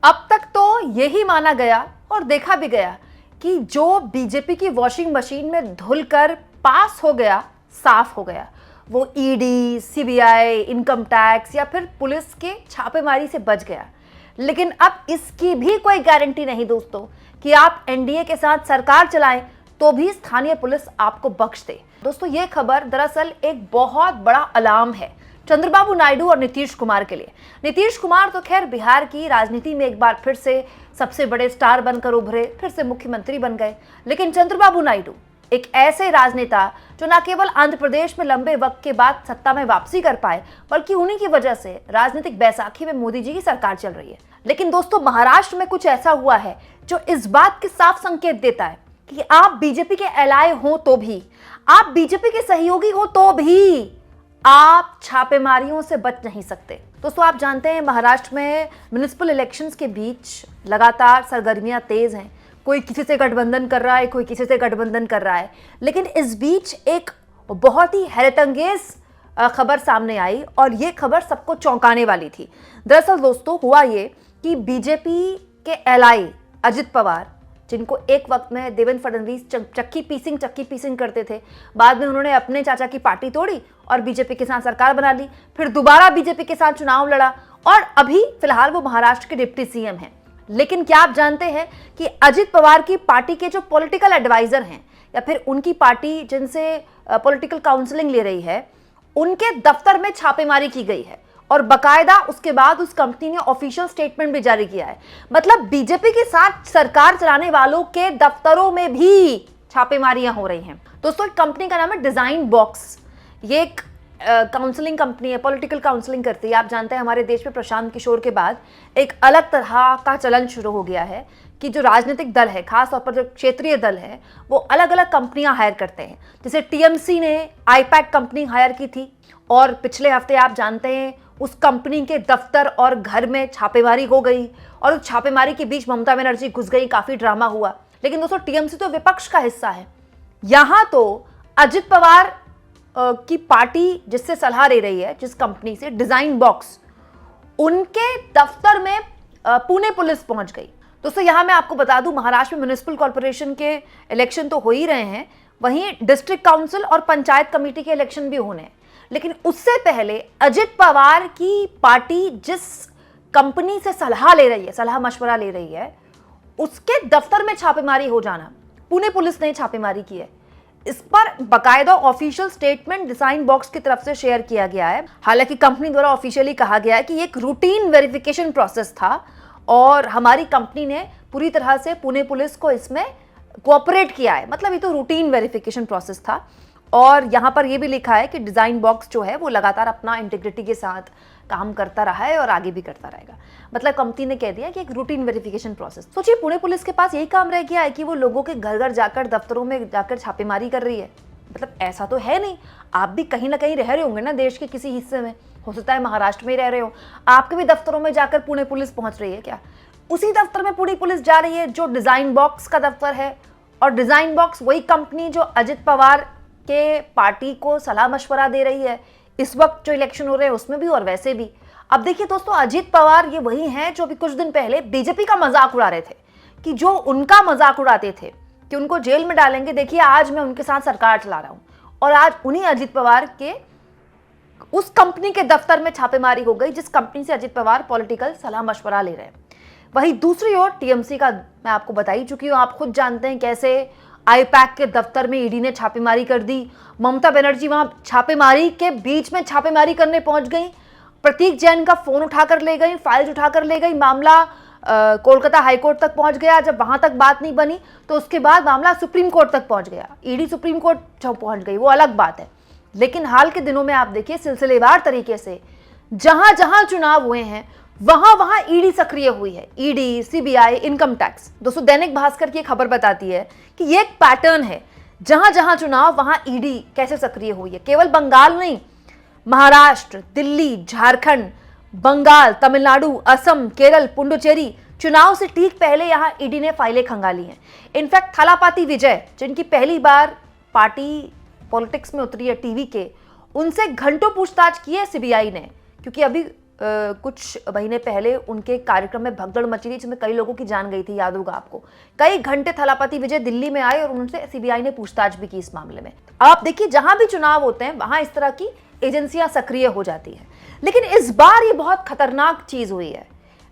अब तक तो यही माना गया और देखा भी गया कि जो बीजेपी की वॉशिंग मशीन में धुलकर पास हो गया, साफ हो गया, वो ईडी, सीबीआई, इनकम टैक्स या फिर पुलिस के छापेमारी से बच गया। लेकिन अब इसकी भी कोई गारंटी नहीं दोस्तों कि आप एनडीए के साथ सरकार चलाएं तो भी स्थानीय पुलिस आपको बख्श दे। दोस्तों ये खबर दरअसल एक बहुत बड़ा अलार्म है चंद्रबाबू नायडू और नीतीश कुमार के लिए। नीतीश कुमार तो खैर बिहार की राजनीति में एक बार फिर से सबसे बड़े स्टार बनकर उभरे, फिर से मुख्यमंत्री बन गए। लेकिन चंद्रबाबू नायडू एक ऐसे राजनेता जो न केवल आंध्र प्रदेश में लंबे वक्त के बाद सत्ता में वापसी कर पाए, बल्कि उन्हीं की वजह से राजनीतिक बैसाखी में मोदी जी की सरकार चल रही है। लेकिन दोस्तों महाराष्ट्र में कुछ ऐसा हुआ है जो इस बात के साफ संकेत देता है कि आप बीजेपी के एलाय हो तो भी, आप बीजेपी के सहयोगी हो तो भी आप छापेमारियों से बच नहीं सकते। दोस्तों आप जानते हैं महाराष्ट्र में म्युनिसिपल इलेक्शंस के बीच लगातार सरगर्मियां तेज हैं। कोई किसी से गठबंधन कर रहा है, कोई किसी से गठबंधन कर रहा है। लेकिन इस बीच एक बहुत ही हैरतअंगेज खबर सामने आई और ये खबर सबको चौंकाने वाली थी। दरअसल दोस्तों हुआ ये कि बीजेपी के एलआई अजित पवार, जिनको एक वक्त में देवेंद्र फडणवीस चक्की पीसिंग करते थे, बाद में उन्होंने अपने चाचा की पार्टी तोड़ी और बीजेपी के साथ सरकार बना ली, फिर दोबारा बीजेपी के साथ चुनाव लड़ा और अभी फिलहाल वो महाराष्ट्र के डिप्टी सीएम हैं। लेकिन क्या आप जानते हैं कि अजित पवार की पार्टी के जो पॉलिटिकल एडवाइजर हैं या फिर उनकी पार्टी जिनसे पॉलिटिकल काउंसलिंग ले रही है, उनके दफ्तर में छापेमारी की गई है और बकायदा उसके बाद उस कंपनी ने ऑफिशियल स्टेटमेंट भी जारी किया है। मतलब बीजेपी के साथ सरकार चलाने वालों के दफ्तरों में भी छापेमारियां हो रही हैं। दोस्तों एक कंपनी का नाम है डिजाइन बॉक्स। ये एक काउंसलिंग कंपनी है, पॉलिटिकल काउंसलिंग करती है। आप जानते हैं हमारे देश में प्रशांत किशोर के बाद एक अलग तरह का चलन शुरू हो गया है कि जो राजनीतिक दल है, खासतौर पर जो क्षेत्रीय दल है, वो अलग अलग कंपनियां हायर करते हैं। जैसे टीएमसी ने आईपैक कंपनी हायर की थी और पिछले हफ्ते आप जानते हैं उस कंपनी के दफ्तर और घर में छापेमारी हो गई और उस छापेमारी के बीच ममता बनर्जी घुस गई, काफी ड्रामा हुआ। लेकिन दोस्तों टीएमसी तो विपक्ष का हिस्सा है। यहां तो अजित पवार की पार्टी जिससे सलाह ले रही है, जिस कंपनी से, डिजाइन बॉक्स, उनके दफ्तर में पुणे पुलिस पहुंच गई। दोस्तों यहां मैं आपको बता दूं महाराष्ट्र में म्युनिसिपल कॉर्पोरेशन के इलेक्शन तो हो ही रहे हैं, वहीं डिस्ट्रिक्ट काउंसिल और पंचायत कमेटी के इलेक्शन भी होने हैं। लेकिन उससे पहले अजित पवार की पार्टी जिस कंपनी से सलाह ले रही है, सलाह मशवरा ले रही है, उसके दफ्तर में छापेमारी हो जाना, पुणे पुलिस ने छापेमारी की है। इस पर बकायदा ऑफिशियल स्टेटमेंट डिजाइन बॉक्स की तरफ से शेयर किया गया है। हालांकि कंपनी द्वारा ऑफिशियली कहा गया है कि एक रूटीन वेरिफिकेशन प्रोसेस था और हमारी कंपनी ने पूरी तरह से पुणे पुलिस को इसमें कोऑपरेट किया है। मतलब ये तो रूटीन वेरिफिकेशन प्रोसेस था। और यहाँ पर ये भी लिखा है कि डिजाइन बॉक्स जो है वो लगातार अपना इंटीग्रिटी के साथ काम करता रहा है और आगे भी करता रहेगा। मतलब कंपनी ने कह दिया कि एक रूटीन वेरिफिकेशन प्रोसेस। सोचिए पुणे पुलिस के पास यही काम रह गया है कि वो लोगों के घर घर जाकर, दफ्तरों में जाकर छापेमारी कर रही है। मतलब ऐसा तो है नहीं, आप भी कहीं ना कहीं रह रहे होंगे ना देश के किसी हिस्से में, हो सकता है महाराष्ट्र में ही रह रहे हो, आपके भी दफ्तरों में जाकर पुणे पुलिस पहुंच रही है क्या? उसी दफ्तर में पुणे पुलिस जा रही है जो डिजाइन बॉक्स का दफ्तर है। और डिजाइन बॉक्स वही कंपनी जो अजित पवार के पार्टी को सलाह मशवरा दे रही है इस वक्त जो इलेक्शन हो रहे हैं उसमें भी और वैसे भी। अब देखिए दोस्तों अजित पवार ये वही हैं जो अभी कुछ दिन पहले बीजेपी का मजाक उड़ा रहे थे कि जो उनका मजाक उड़ाते थे कि उनको जेल में डालेंगे, देखिए आज मैं उनके साथ सरकार चला रहा हूं। और आज उन्हीं अजित पवार के उस कंपनी के दफ्तर में छापेमारी हो गई जिस कंपनी से अजित पवार पॉलिटिकल सलाह मशवरा ले रहे हैं। वहीं दूसरी ओर टीएमसी का मैं आपको बता ही चुकी हूं, आप खुद जानते हैं कैसे आईपैक के दफ्तर में ईडी ने छापेमारी कर दी। ममता बनर्जी वहां छापेमारी के बीच में छापेमारी करने पहुंच गई, प्रतीक जैन का फोन उठाकर ले गई, फाइल्स उठाकर ले गई, मामला कोलकाता हाईकोर्ट तक पहुंच गया। जब वहां तक बात नहीं बनी तो उसके बाद मामला सुप्रीम कोर्ट तक पहुंच गया। ईडी सुप्रीम कोर्ट पहुंच गई, वो अलग बात है। लेकिन हाल के दिनों में आप देखिए सिलसिलेवार तरीके से जहां जहां चुनाव हुए हैं वहां वहां ईडी सक्रिय हुई है। ED, CBI, income tax. दोस्तों दैनिक भास्कर की खबर बताती है कि ये एक पैटर्न है, जहां जहां चुनाव वहां ईडी कैसे सक्रिय हुई है। केवल बंगाल नहीं, महाराष्ट्र, दिल्ली, झारखंड, बंगाल, तमिलनाडु, असम, केरल, पुडुचेरी, चुनाव से ठीक पहले यहां ईडी ने फाइलें खंगाली हैं। इनफैक्ट थालापाती विजय, जिनकी पहली बार पार्टी पॉलिटिक्स में उतरी है टीवी के, उनसे घंटों पूछताछ की है सीबीआई ने, क्योंकि अभी कुछ महीने पहले उनके कार्यक्रम में भगदड़ मची थी जिसमें कई लोगों की जान गई थी, याद होगा आपको। कई घंटे थलापति विजय दिल्ली में आए और उनसे सीबीआई ने पूछताछ भी की इस मामले में। आप देखिए, जहां भी चुनाव होते हैं वहां इस तरह की एजेंसियां सक्रिय हो जाती हैं। लेकिन इस बार ये बहुत खतरनाक चीज हुई है।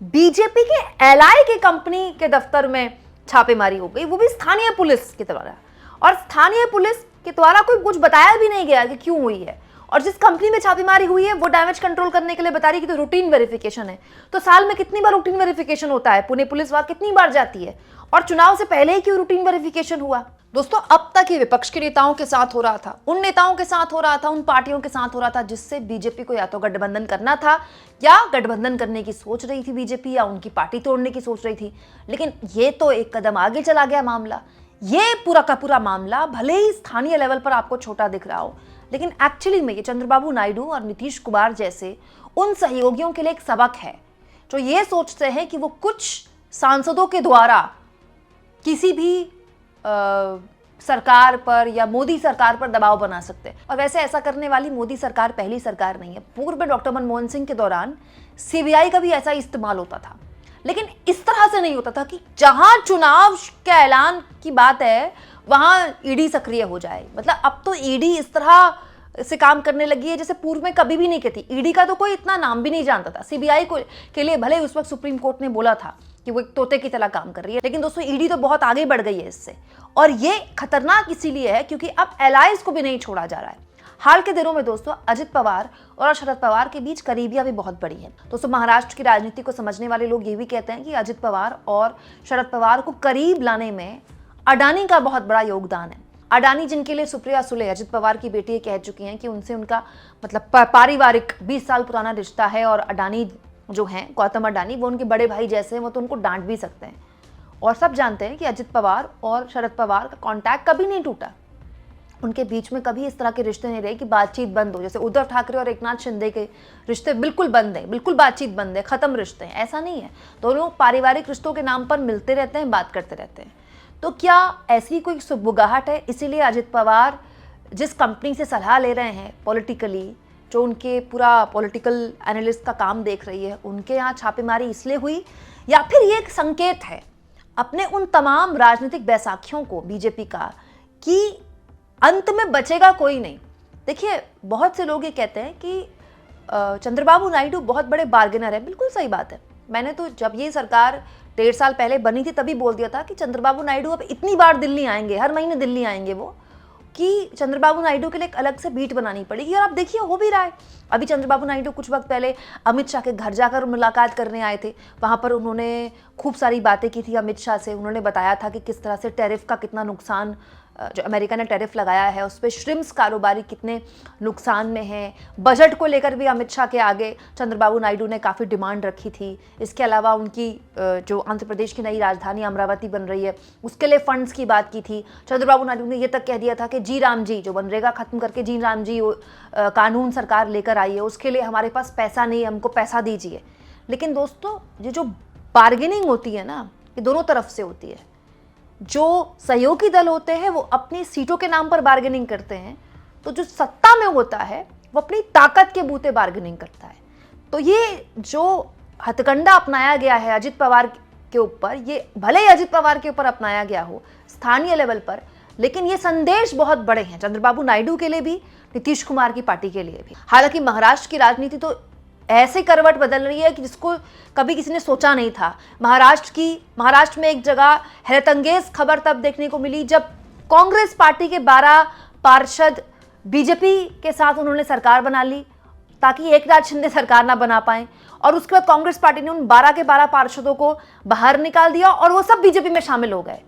बीजेपी के एलआई की कंपनी के दफ्तर में छापेमारी हो गई, वो भी स्थानीय पुलिस के द्वारा। और स्थानीय पुलिस के द्वारा कोई कुछ बताया भी नहीं गया कि क्यों हुई है। और जिस कंपनी में छापेमारी हुई है वो डैमेज कंट्रोल करने के लिए बता रही है कि तो रूटीन वेरिफिकेशन है। तो साल में कितनी बार रूटीन वेरिफिकेशन होता है? पुणे पुलिस वहां कितनी बार जाती है? और चुनाव से पहले ही क्यों रूटीन वेरिफिकेशन हुआ? दोस्तों, अब तक ये विपक्ष के नेताओं के साथ हो रहा था, उन नेताओं के साथ हो रहा था, उन पार्टियों के साथ हो रहा था जिससे बीजेपी को या तो गठबंधन करना था या गठबंधन करने की सोच रही थी बीजेपी, या उनकी पार्टी तोड़ने की सोच रही थी। लेकिन ये तो एक कदम आगे चला गया मामला। ये पूरा का पूरा मामला भले ही स्थानीय लेवल पर आपको छोटा दिख रहा हो, लेकिन एक्चुअली में ये चंद्रबाबू नायडू और नीतीश कुमार जैसे उन सहयोगियों के लिए एक सबक है जो ये सोचते हैं कि वो कुछ सांसदों के द्वारा किसी भी सरकार पर या मोदी सरकार पर दबाव बना सकते हैं। और वैसे ऐसा करने वाली मोदी सरकार पहली सरकार नहीं है। पूर्व में डॉक्टर मनमोहन सिंह के दौरान सीबीआई का भी ऐसा इस्तेमाल होता था, लेकिन इस तरह से नहीं होता था कि जहां चुनाव के ऐलान की बात है वहां ईडी सक्रिय हो जाए। मतलब अब तो ईडी इस तरह से काम करने लगी है जैसे पूर्व में कभी भी नहीं की थी। ईडी का तो कोई इतना नाम भी नहीं जानता था। सीबीआई को के लिए भले उस वक्त सुप्रीम कोर्ट ने बोला था कि वो एक तोते की तरह काम कर रही है, लेकिन दोस्तों ईडी तो बहुत आगे बढ़ गई है इससे। और ये खतरनाक इसीलिए है क्योंकि अब एलाइज को भी नहीं छोड़ा जा रहा है। हाल के दिनों में दोस्तों अजित पवार और शरद पवार के बीच करीबियां भी बहुत बड़ी हैं। दोस्तों, महाराष्ट्र की राजनीति को समझने वाले लोग ये भी कहते हैं कि अजित पवार और शरद पवार को करीब लाने में अडानी का बहुत बड़ा योगदान है। अडानी, जिनके लिए सुप्रिया सुले अजित पवार की बेटी कह चुकी हैं कि उनसे उनका मतलब पारिवारिक 20 साल पुराना रिश्ता है, और अडानी जो हैं गौतम अडानी, वो उनके बड़े भाई जैसे हैं, वो तो उनको डांट भी सकते हैं। और सब जानते हैं कि अजित पवार और शरद पवार का कॉन्टैक्ट कभी नहीं टूटा। उनके बीच में कभी इस तरह के रिश्ते नहीं रहे कि बातचीत बंद हो। जैसे उद्धव ठाकरे और एकनाथ शिंदे के रिश्ते बिल्कुल बंद है, बिल्कुल बातचीत बंद है, खत्म रिश्ते हैं, ऐसा नहीं है। दोनों पारिवारिक रिश्तों के नाम पर मिलते रहते हैं, बात करते रहते हैं। तो क्या ऐसी कोई सुगबुगाहट है? इसीलिए अजित पवार जिस कंपनी से सलाह ले रहे हैं पॉलिटिकली, जो उनके पूरा पॉलिटिकल एनालिस्ट का काम देख रही है, उनके यहाँ छापेमारी इसलिए हुई, या फिर ये एक संकेत है अपने उन तमाम राजनीतिक बैसाखियों को बीजेपी का कि अंत में बचेगा कोई नहीं। देखिए, बहुत से लोग ये कहते हैं कि चंद्रबाबू नायडू बहुत बड़े बार्गेनर है। बिल्कुल सही बात है। मैंने तो जब ये सरकार 1.5 साल पहले बनी थी तभी बोल दिया था कि चंद्रबाबू नायडू अब इतनी बार दिल्ली आएंगे, हर महीने दिल्ली आएंगे वो, कि चंद्रबाबू नायडू के लिए एक अलग से बीट बनानी पड़ेगी। और आप देखिए हो भी रहा है। अभी चंद्रबाबू नायडू कुछ वक्त पहले अमित शाह के घर जाकर मुलाकात करने आए थे। वहाँ पर उन्होंने खूब सारी बातें की थी अमित शाह से। उन्होंने बताया था कि किस तरह से टैरिफ का कितना नुकसान, जो अमेरिका ने टैरिफ लगाया है उस पर श्रिम्स कारोबारी कितने नुकसान में हैं। बजट को लेकर भी अमित शाह के आगे चंद्रबाबू नायडू ने काफ़ी डिमांड रखी थी। इसके अलावा उनकी जो आंध्र प्रदेश की नई राजधानी अमरावती बन रही है उसके लिए फंड्स की बात की थी। चंद्रबाबू नायडू ने यह तक कह दिया था कि जी राम जी, जो मनरेगा खत्म करके जी राम जी कानून सरकार लेकर आई है, उसके लिए हमारे पास पैसा नहीं है, हमको पैसा दीजिए। लेकिन दोस्तों, ये जो बार्गेनिंग होती है ना, ये दोनों तरफ से होती है। जो सहयोगी दल होते हैं वो अपनी सीटों के नाम पर बार्गेनिंग करते हैं, तो जो सत्ता में होता है वो अपनी ताकत के बूते बार्गेनिंग करता है। तो ये जो हथकंडा अपनाया गया है अजित पवार के ऊपर, ये भले ही अजित पवार के ऊपर अपनाया गया हो स्थानीय लेवल पर, लेकिन ये संदेश बहुत बड़े हैं चंद्रबाबू नायडू के लिए भी, नीतीश कुमार की पार्टी के लिए भी। हालांकि महाराष्ट्र की राजनीति तो ऐसे करवट बदल रही है कि जिसको कभी किसी ने सोचा नहीं था। महाराष्ट्र में एक जगह हैरतअंगेज खबर तब देखने को मिली जब कांग्रेस पार्टी के 12 पार्षद बीजेपी के साथ उन्होंने सरकार बना ली ताकि एकनाथ शिंदे सरकार ना बना पाए, और उसके बाद कांग्रेस पार्टी ने उन 12 के 12 पार्षदों को बाहर निकाल दिया और वो सब बीजेपी में शामिल हो गए।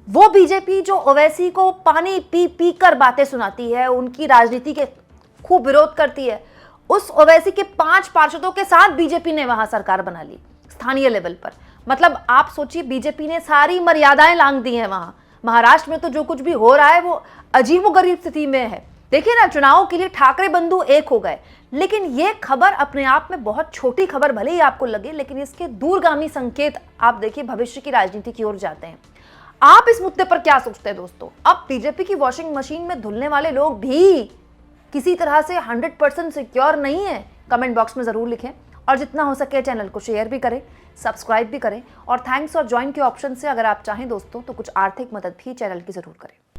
वो बीजेपी जो ओवैसी को पानी पी पी कर बातें सुनाती है, उनकी राजनीति के खूब विरोध करती है, उस ओवैसी के 5 पार्षदों के साथ बीजेपी ने वहां सरकार बना ली स्थानीय लेवल पर। मतलब आप सोचिए, बीजेपी ने सारी मर्यादाएं लांघ दी हैं वहां। महाराष्ट्र में तो जो कुछ भी हो रहा है वो अजीबोगरीब स्थिति में है। देखिए ना, चुनाव के लिए ठाकरे बंधु एक हो गए। लेकिन ये खबर अपने आप में बहुत छोटी खबर भले ही आपको लगे, लेकिन इसके दूरगामी संकेत आप देखिए भविष्य की राजनीति की ओर जाते हैं। आप इस मुद्दे पर क्या सोचते हैं दोस्तों? अब बीजेपी की वॉशिंग मशीन में धुलने वाले लोग भी किसी तरह से 100% सिक्योर नहीं है? कमेंट बॉक्स में जरूर लिखें। और जितना हो सके चैनल को शेयर भी करें, सब्सक्राइब भी करें और थैंक्स और ज्वाइन के ऑप्शन से अगर आप चाहें दोस्तों तो कुछ आर्थिक मदद भी चैनल की ज़रूर करें।